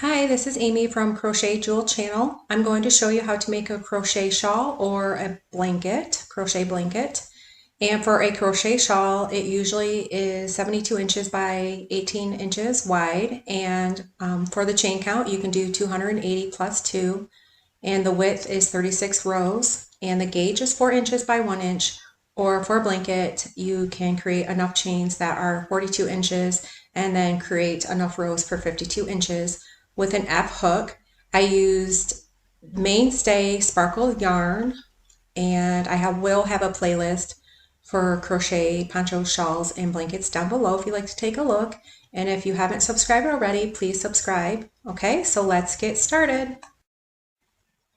Hi, this is Amy from Crochet Jewel Channel. I'm going to show you how to make a crochet shawl or a crochet blanket. And for a crochet shawl, it usually is 72 inches by 18 inches wide. And for the chain count, you can do 280 plus 2. And the width is 36 rows. And the gauge is 4 inches by 1 inch. Or for a blanket, you can create enough chains that are 42 inches and then create enough rows for 52 inches. With an F hook, I used Mainstay Sparkle Yarn, and will have a playlist for crochet poncho shawls and blankets down below if you'd like to take a look. And if you haven't subscribed already, please subscribe. Okay, so let's get started.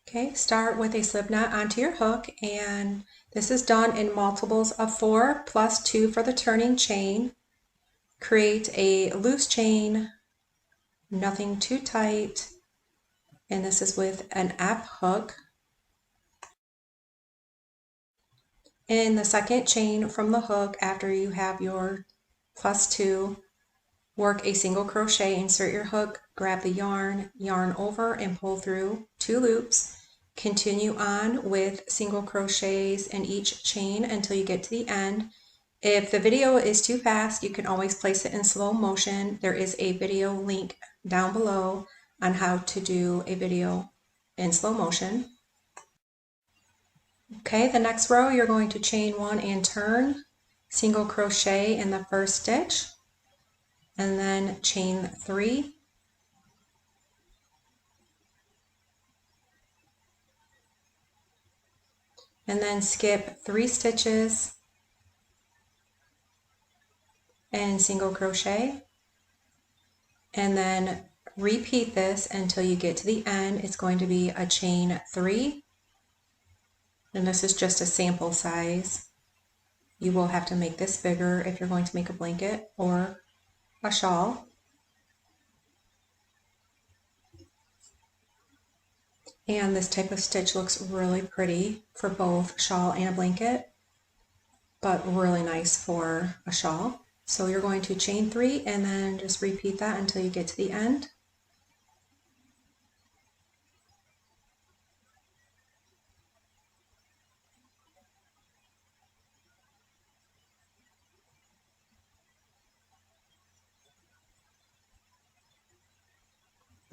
Okay, start with a slip knot onto your hook, and this is done in multiples of 4 plus 2 for the turning chain. Create a loose chain, nothing too tight, and this is with an F hook. In the second chain from the hook, after you have your plus 2, work a single crochet, insert your hook, grab the yarn, yarn over and pull through 2 loops. Continue on with single crochets in each chain until you get to the end. If the video is too fast, you can always place it in slow motion. There is a video link down below on how to do a video in slow motion. Okay, the next row you're going to chain 1 and turn, single crochet in the first stitch, and then chain 3. And then skip 3 stitches and single crochet, and then repeat this until you get to the end. It's going to be a chain 3, and this is just a sample size. You will have to make this bigger if you're going to make a blanket or a shawl. And this type of stitch looks really pretty for both shawl and a blanket, but really nice for a shawl. So you're going to chain 3 and then just repeat that until you get to the end.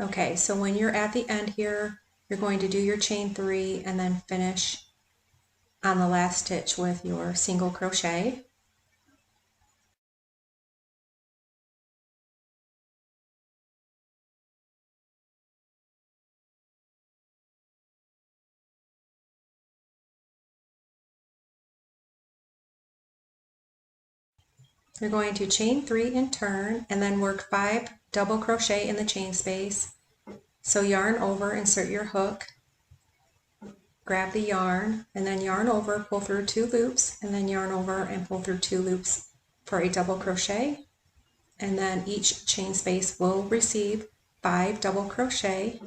Okay, so when you're at the end here, you're going to do your chain 3 and then finish on the last stitch with your single crochet. You're going to chain 3 and turn, and then work 5 double crochet in the chain space. So yarn over, insert your hook, grab the yarn, and then yarn over, pull through 2 loops, and then yarn over and pull through 2 loops for a double crochet. And then each chain space will receive 5 double crochet.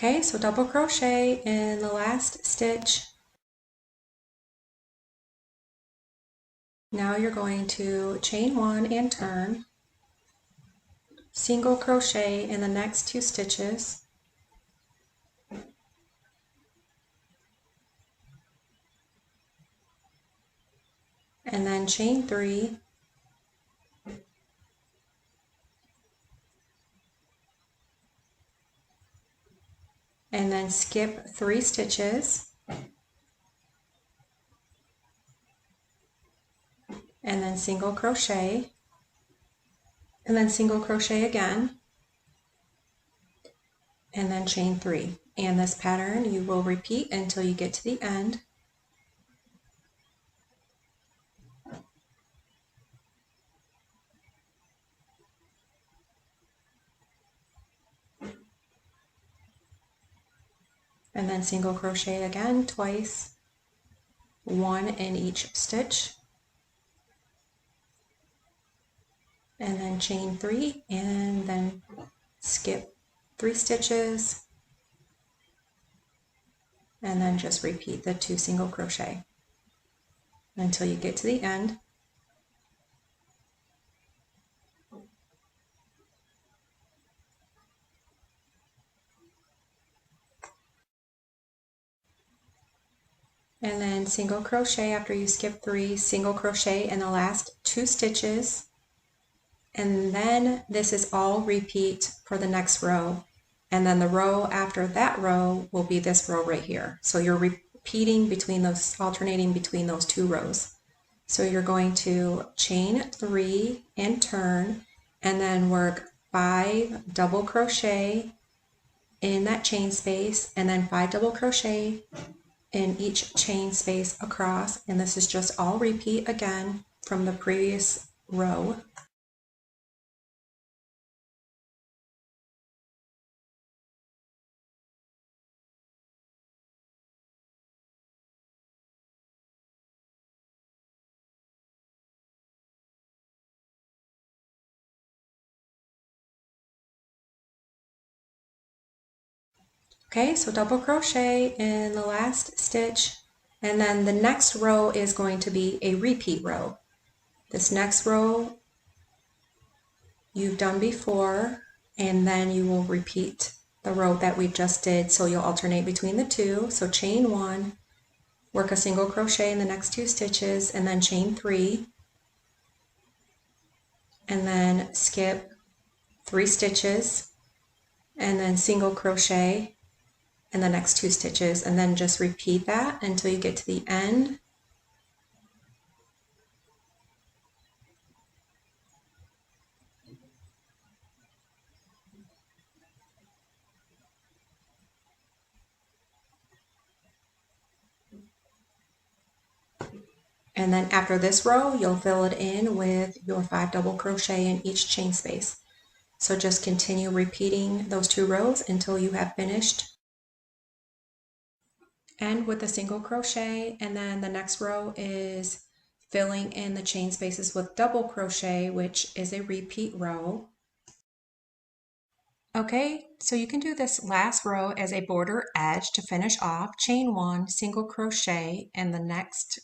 Okay, so double crochet in the last stitch. Now you're going to chain one and turn, single crochet in the next 2 stitches, and then chain 3, and then skip 3 stitches, and then single crochet, and then single crochet again, and then chain 3. And this pattern you will repeat until you get to the end. And then single crochet again twice, 1 in each stitch, and then chain 3, and then skip 3 stitches, and then just repeat the 2 single crochet until you get to the end. And then single crochet after you skip 3, single crochet in the last 2 stitches, and then this is all repeat for the next row, and then the row after that row will be this row right here. So you're repeating between those, alternating between those 2 rows. So you're going to chain 3 and turn, and then work 5 double crochet in that chain space, and then 5 double crochet in each chain space across, and this is just all repeat again from the previous row. Okay, so double crochet in the last stitch, and then the next row is going to be a repeat row. This next row you've done before, and then you will repeat the row that we just did, so you'll alternate between the 2. So chain 1, work a single crochet in the next 2 stitches, and then chain 3, and then skip 3 stitches, and then single crochet in the next 2 stitches, and then just repeat that until you get to the end. And then after this row, you'll fill it in with your 5 double crochet in each chain space. So just continue repeating those 2 rows until you have finished. End with a single crochet, and then the next row is filling in the chain spaces with double crochet, which is a repeat row. Okay, so you can do this last row as a border edge to finish off. Chain 1, single crochet in the next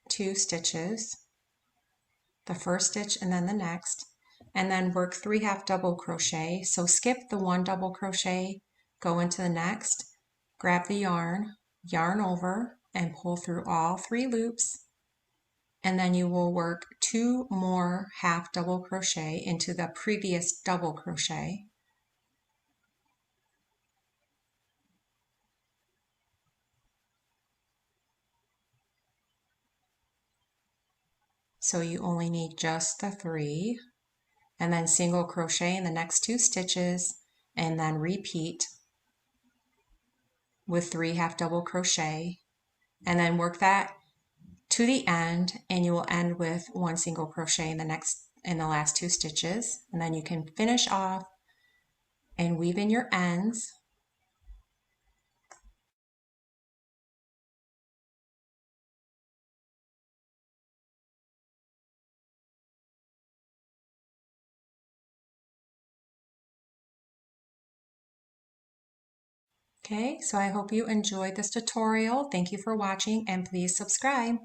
2 stitches, the first stitch and then the next, and then work 3 half double crochet. So skip the 1 double crochet, go into the next, grab the yarn, yarn over, and pull through all 3 loops, and then you will work 2 more half double crochet into the previous double crochet. So you only need just the 3, and then single crochet in the next 2 stitches, and then repeat with 3 half double crochet, and then work that to the end, and you will end with 1 single crochet in the last 2 stitches, and then you can finish off and weave in your ends. Okay, so I hope you enjoyed this tutorial. Thank you for watching and please subscribe.